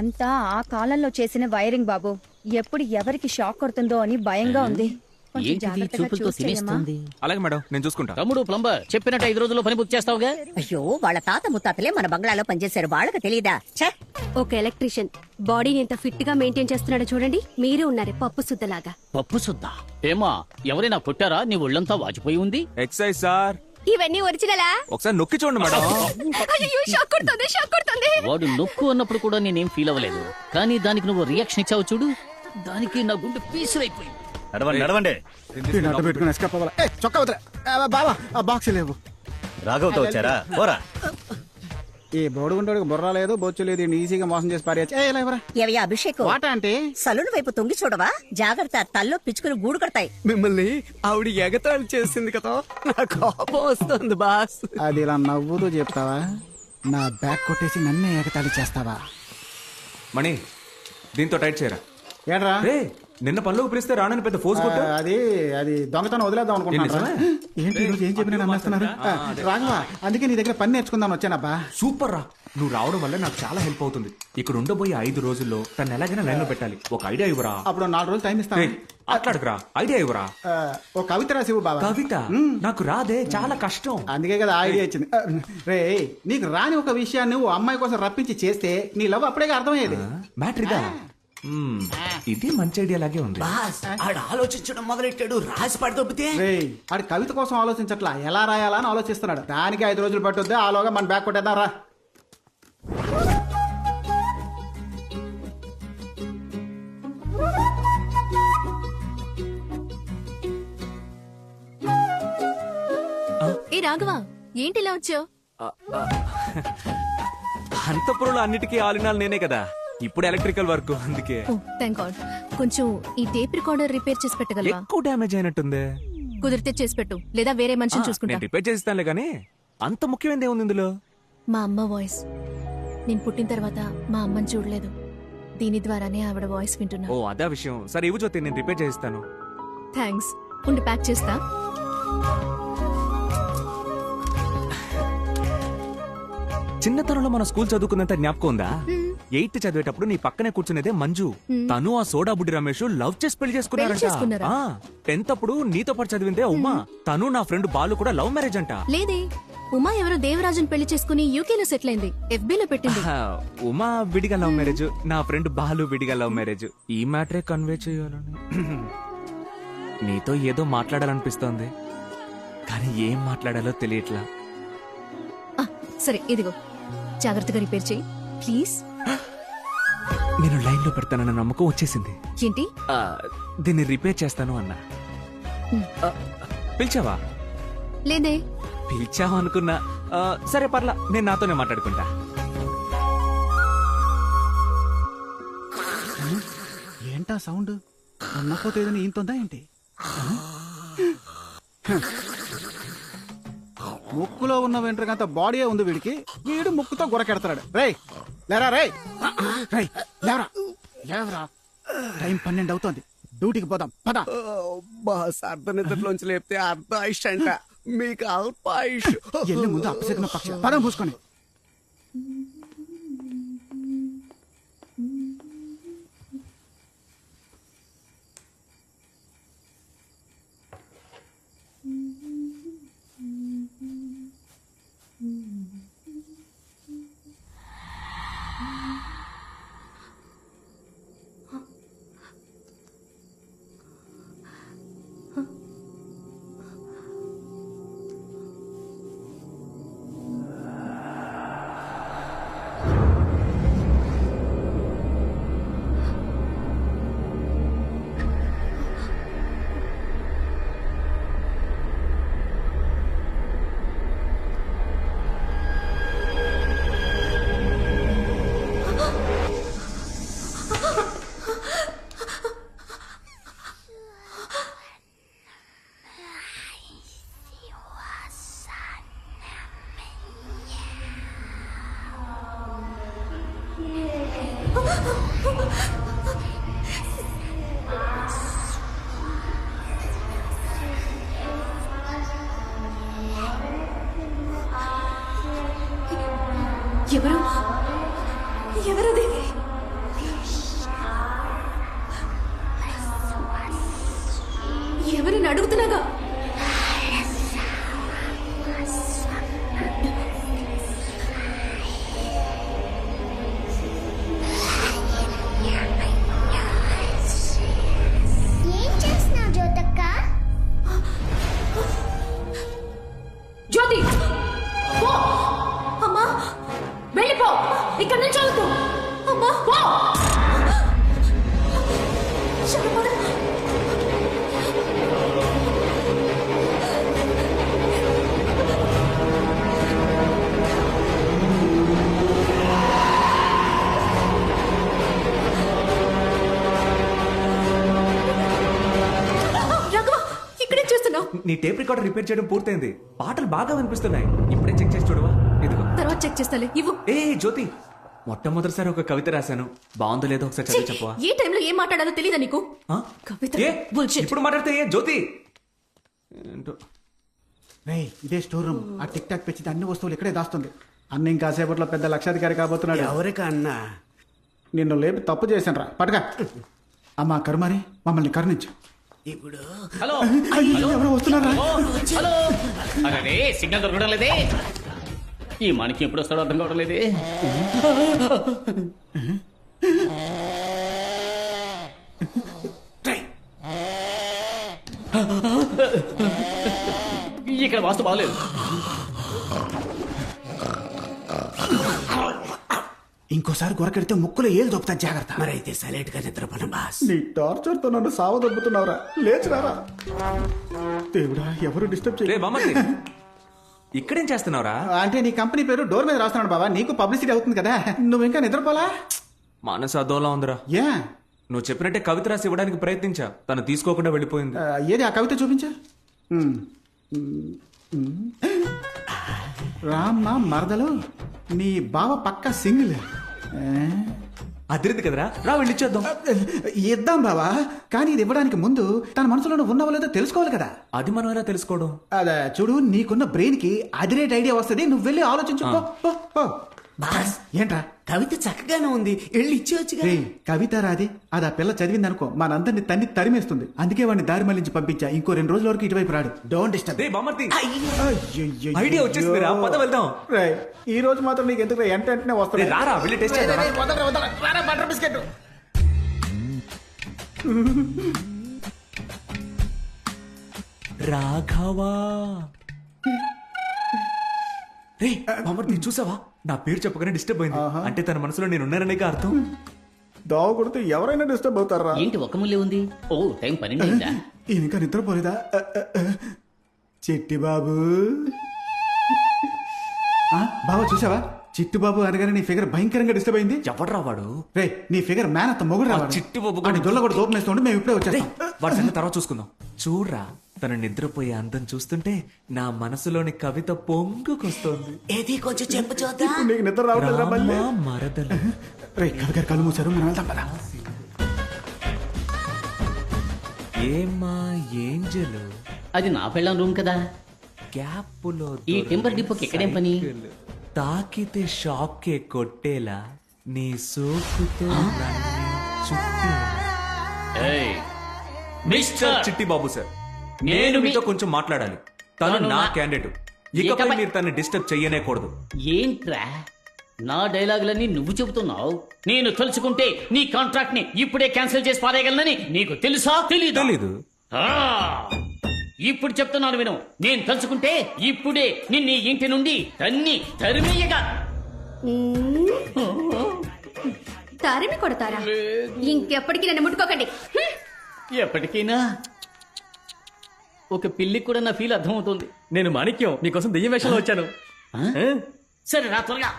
అంతా ఆ కాలంలో చేసిన వైరింగ్ బాబు. ఎప్పుడు ఎవరికి షాక్ కొడుతుందో అని భయంగా ఉంది. కొంచెం ఏంటిది జాగ్రత్తగా చూపులతో చూసి చెయ్యమ్మా. తినేస్తుంది? అలాగే మేడం, నేను చూసుకుంటా. తమ్ముడు ప్లంబర్ చెప్పినట్టు 5 రోజుల్లో పని పూర్తి చేస్తావుగా? అయ్యో వాళ్ళ తాత ముత్తాతలే మన బంగ్లాలో పనిచేశారు, వాళ్ళకి తెలియదా? ఛే! ఒక ఎలక్ట్రీషియన్ బాడీని ఎంత ఫిట్ గా మెయింటైన్ చేస్తున్నాడో చూడండి. మీరే ఉన్నారు పప్పు సుద్దలాగా. పప్పు సుద్దా? ఏమా ఎవరైనా కొట్టారా? నీ ఒళ్ళంతా వాచిపోయి ఉంది. ఎక్సైజ్ సార్, ఇవన్నీ ఒరిజినలా? ఒకసారి నొక్కి చూడండి మేడం. అయ్యో, షాక్ కొడుతుంది, షాక్ కొడుతుంది. వాడు నొక్కు అన్నప్పుడు కూడా నేనేం ఫీల్ అవ్వలేదు, కానీ దానికి నువ్వు రియాక్షన్ ఇచ్చావు చూడు, దానికి నా గుండె పీసులైపోయింది. నడవండి. పెట్టుకుని ఎస్కేప్ అవ్వాలి. చొక్కా వదిలే బాబా, ఆ బాక్స్ లేవు. రాఘవతో వచ్చారా? పోరా. ఈ బోడుగుంటోడికి బుర్ర లేదు, బొచ్చు లేదు, ఈజీగా మోసం చేసి పారేయచ్చు. ఏవయ్యా అభిషేక్, వాట అంటే సలూన్ వైపు తొంగి చూడవా? జాగ్రత్త, తల్లో పిచ్చుకుని గూడు కడతాయి. మిమ్మల్ని ఆవిడ ఎగతాళి చేసింది కదా, నా కోపం వస్తుంది బాస్. అది ఇలా నవ్వుతూ చెప్తావా? నా బ్యాగ్ కొట్టేసి నన్నే ఏకతాళి చేస్తావా? మణి, దీంతో టైట్ చేయరా. ఏడ్రా? నిన్న పనులు పిలిస్తే రానని పెద్ద ఫోర్స్ కొట్టు. అది దొంగతనం వదిలేద్దాం అనుకుంటున్నా. ఏంటి ఈరోజు ఏం చెప్పినా నమ్మేస్తున్నారు? రాఘవా, అందుకే నీ దగ్గర పని నేర్చుకుందాం వచ్చానబ్బా. సూపర్ రా, నువ్వు రావడం వల్ల నాకు చాలా హెల్ప్ అవుతుంది. ఇక్కడ ఉండబోయే 5 రోజుల్లో తను ఎలాగైనా లైన్ లో పెట్టాలి. ఒక ఐడియా ఇవ్వరా? అప్పుడు 4 రోజులు టైం ఇస్తాను. అట్లాడుకురా, ఐడియా ఇవ్వరా. ఒక కవిత రాసివు బాబా. కవిత? నాకు రాదే, చాలా కష్టం. అందుకే కదా ఐడియా ఇచ్చింది. రే, నీకు రాని ఒక విషయాన్ని నువ్వు అమ్మాయి కోసం రప్పించి చేస్తే నీ లవ్ అప్పుడే అర్థమయ్యేది. మ్యాటర్ ఇదా? ఇది మంచి ఐడియా లాగే ఉంది. ఆలోచించడం మొదలెట్టాడు, రాసి పడదొబ్బితే. ఆడు కవిత కోసం ఆలోచించట్లా, ఎలా రాయాలా అని ఆలోచిస్తున్నాడు. దానికి 5 రోజులు పట్టుద్ది. ఆలోగా మన బ్యాగ్ కొట్టేద్దాం రా. ఏ రాఘవా, ఏంటి ఇలా వచ్చావు? అంతపురంలో అన్నిటికీ ఆలినాలు నేనే కదా, ఇప్పుడు ఎలక్ట్రికల్ వర్క్, అందుకే. Thank God. కొంచెం ఈ టేప్ రికార్డర్ రిపేర్ చేసి పెట్టగలవా? ఎక్కువ డ్యామేజ్ అయినట్టుంది. కుదిరితే చేసి పెట్టు, లేదా వేరే మనిషిని చూసుకుంటా. నేను రిపేర్ చేస్తానులే, కానీ అంత ముఖ్యమైనది ఏముంది ఇందులో? మా అమ్మ వాయిస్. నేను పుట్టిన తర్వాత మా అమ్మని చూడలేదు, దీని ద్వారానే ఆవిడ వాయిస్ వింటున్నా. ఓ అదా విషయం. సరే ఇవ్వు జ్యోతి, నేను రిపేర్ చేస్తాను. థ్యాంక్స్. ఉండి ప్యాక్ చేస్తా. చిన్నతనంలో మన స్కూల్ చదువుకున్నంత జ్ఞాపకం ఉందా? 8th చదివేటప్పుడు నీ పక్కనే కూర్చునేదే మంజు. తను ఆ సోడా బుడ్డి రమేష్ లవ్ చేసి పెళ్లి చేసుకున్నారంట. 10th అప్పుడు నీతో పాటు చదివిందే ఉమా, తను నా ఫ్రెండ్ బాలు కూడా లవ్ మ్యారేజ్ అంట. లేదే, ఉమా ఎవరో దేవరాజుని పెళ్లి చేసుకుని యూకేలో సెటిల్ అయింది. FB లో పెట్టింది. ఉమా విడిగా లవ్ మ్యారేజ్, నా ఫ్రెండ్ బాలు విడిగా లవ్ మ్యారేజ్. ఈ మ్యాటరే కన్వే చేయాలని నీతో ఏదో మాట్లాడాలనిపిస్తోంది, కానీ ఏం మాట్లాడాలో తెలియట్లా. సరే ఇదిగో, జాగ్రత్తగా రిపేర్ చేయి ప్లీజ్. నేను లైన్ లో పెడతానన్న నమ్మకం వచ్చేసింది. ఏంటి? దీన్ని రిపేర్ చేస్తాను అన్నా. పిలిచావా? లేదే. పిలిచావా అనుకున్నా. సరే పర్లా, నేను నాతోనే మాట్లాడుకుంటా. ఏంటా సౌండ్? ఉన్నపోతే ఏదైనా ఈంతుందా ఏంటి? ముక్కులో ఉన్న వెంట్రుకంత బాడీ ఉంది వీడికి, వీడు ముక్కుతో గురకెడతాడు. రేయ్ లేరా, రేయ్ లేవరా, లేవరా. టైం 12 అవుతోంది, డ్యూటీకి పోదాం పద. బాస్ అర్ధనిద్రలోంచి లేపితే అర్ధ ఆయుష్ అంట, మీకు అల్ప ఆయుష్. ఎల్లి ముందు అప్పసెక్కిన పక్షి పదం పూసుకొని. ఎవరు? ఎవరది? నీకులాగా. ఏం చేస్తున్నావు జ్యోతక్క? జ్యోతి పో. అమ్మా వెళ్ళిపో, ఇక్కడ నుంచి అవుతూ. అమ్మా పో. శరపడు. రాఘవ, ఇక్కడేం చేస్తున్నావు? నీ టేప్ రికార్డర్ రిపేర్ చేయడం పూర్తయింది. పాటలు బాగా వినిపిస్తున్నాయి. ఇప్పుడే చెక్ చేసి చూడవా? ఇదిగో. తర్వాత చెక్ చేస్తాలే, ఇవ్వు. ఏ జ్యోతి, మొట్టమొదటిసారి ఒక కవిత రాశాను. బాగుందో లేదో ఒకసారి చదివి చెప్పవా? ఏ టైంలో ఏం మాట్లాడాలో తెలీదా నీకు? ఆ? కవిత ఏ? bullshit. ఇప్పుడు మాట్లాడితే ఏ జ్యోతి? ఏంటో. రేయ్ ఇదే స్టోర్ రూమ్. ఆ టిక్ టాక్ పెంచితే అన్ని వస్తువులు ఇక్కడే దాస్తుంది. అన్న ఇంకాసేపట్లో పెద్ద లక్షాధికారి కాబోతున్నాడు. ఎవరికి అన్నా? నిన్ను లేపి తప్పు చేశాను రా, పటగా. అమ్మా కరుమారి, మమ్మల్ని కరుణించు. ఇప్పుడు హలో అయ్యో, ఎవరో వస్తున్నారా? హలో. అరే సిగ్నల్ దొరకడం లేదే. ఈ మాణిక్యం ఎప్పుడు వస్తాడో అర్థం కావడం లేదే. ఇక్కడ వాస్తు బాగలేదు. ఇంకోసారి గొరకెడితే ముక్కులో ఏలు దొప్పుతా, జాగ్రత్త. మరైతే సైలెంట్ గా నిద్రపోను బాస్. నీ టార్చర్ తో నన్ను సావదొబ్బుతున్నావురా. లేచిరారా దేవుడా, ఎవరు డిస్టర్బ్ రే చేయ. బామ్మర్ది, ఇక్కడేం చేస్తున్నావురా? అంటే నీ కంపెనీ పేరు డోర్ మీద రాస్తున్నాడు బాబా, నీకు పబ్లిసిటీ అవుతుంది కదా. నువ్వు ఇంకా నిద్రపోలా? మనసు అదోలా ఉందిరా. ఏ నువ్వు చెప్పినట్టే కవిత రాసి ఇవ్వడానికి ప్రయత్నించా. తను తీసుకోకుండా వెళ్ళిపోయింది. ఏది ఆ కవిత చూపించా. రామ్మా మరదలు, నీ బావ పక్క సింగిల్. అదిరింది కదరా, రా వెళ్ళిచ్చేద్దాం. ఇద్దాం బావా, కానీ ఇది ఇవ్వడానికి ముందు తన మనసులో ఉన్నావో లేదో తెలుసుకోవాలి కదా. అది మనం ఎలా తెలుసుకోవడం? అదే చూడు, నీకున్న బ్రెయిన్ కి అదిరేట్ ఐడియా వస్తుంది. నువ్వు వెళ్ళి ఆలోచించు. పో, పో, పో. బాస్ ఏంట్రా? కవిత చక్కగానే ఉంది, వెళ్ళి ఇచ్చేవచ్చుగా. రే కవిత రాది, అది ఆ పిల్ల చదివింది అనుకో, మనందరిని తన్ని తరిమేస్తుంది. అందుకే వాడిని దారి మళ్ళించి పంపించా. ఇంకో 2 రోజుల వరకు ఇటువైపు రాడు. Don't disturb. రే బామ్మర్ది, అయ్యయ్యయ్యో. ఐడియా వచ్చేసింది రా, పద వెళ్దాం. రేయ్, ఈ రోజు మాత్రం నీకు ఎందుకు వెంటనే రే వస్తుంది. రారా, వెళ్ళి టెస్ట్ చేద్దాం. Butter biscuit. రాఘవా. రే బామ్మర్ది, చూసావా? నా పేరు చెప్పగానే డిస్టర్బ్ అయింది. అంటే తన మనసులో నేను ఉన్నాననే అర్థం. దోవ కొడితే ఎవరైనా డిస్టర్బ్ అవుతారా? ఏంటి ఒక ముల్లే ఉంది? ఓ టైం 12 అయిందా? ఈయన ఇంకా నిద్రపోలేదా? చిట్టి బాబు. బాబా చూసావా? చిట్టు బాబు అనగానే నీ ఫిగర్ భయంకరంగా డిస్టర్బ్ అయింది. ఎవడ్రా వాడు? రే నీ ఫిగర్ మ్యాన్ అంత మొగుడు ఆ రావాలి. చిట్టు బాబు వాడి దొల్ల కూడా దోపనేస్తుంటే మేము ఇప్పుడే వచ్చేస్తాం. వాడి సంగతి తర్వాత చూసుకుందాం. చూడ్రా, తను నిద్రపోయే అందం చూస్తుంటే నా మనసులోని కవిత పొంగుకొస్తోంది. ఏది కొంచెం చెప్పు చూద్దాం. ఇప్పుడు నీకు నిద్ర రావట్లేదా మళ్ళీ? రామా మరదలు. రే కవి గారు కళ్ళు మూసారు, మనం వెళ్తాం పదా. ఏమా ఏంజలు, అది నా పెళ్ళం రూమ్ కదా. గ్యాప్పులో ఈ టెంపర్ డిపోకి ఎక్కడేం పని? తాకితే షాకే కొట్టేలా నీ సోకుతో నన్ను చుట్టేలా. ఏయ్, మిస్టర్ చిట్టి బాబు సార్, నేను నేను మీ- మీతో కొంచెం మాట్లాడాలి. తను తను నా నా- క్యాండిడేట్. ఇకపై ఇకపై- మీరు తను డిస్టర్బ్ చెయ్యనేకూడదు. ఏంట్రా నా డైలాగులన్నీ నువ్వు చెబుతున్నావు? నేను తలుచుకుంటే నీ కాంట్రాక్ట్ ని ఇప్పుడే క్యాన్సిల్ చేసి పారేయగలనని నీకు తెలుసా? తెలీదు. ఆ, ఇప్పుడు చెప్తున్నాను విను. నేను తలుచుకుంటే ఇప్పుడే నిన్ను ఈ ఇంటి నుండి తరిమేయగా. తరిమి కొడతారా? ఇంకెప్పటికీ నన్ను ముట్టుకోకండి. ఎప్పటికైనా ఒక పిల్లికి కూడా నా ఫీల్ అర్థమవుతుంది. నేను మాణిక్యం, నీకోసం దెయ్యం వేషంలో వచ్చాను. సరే రా త్వరగా.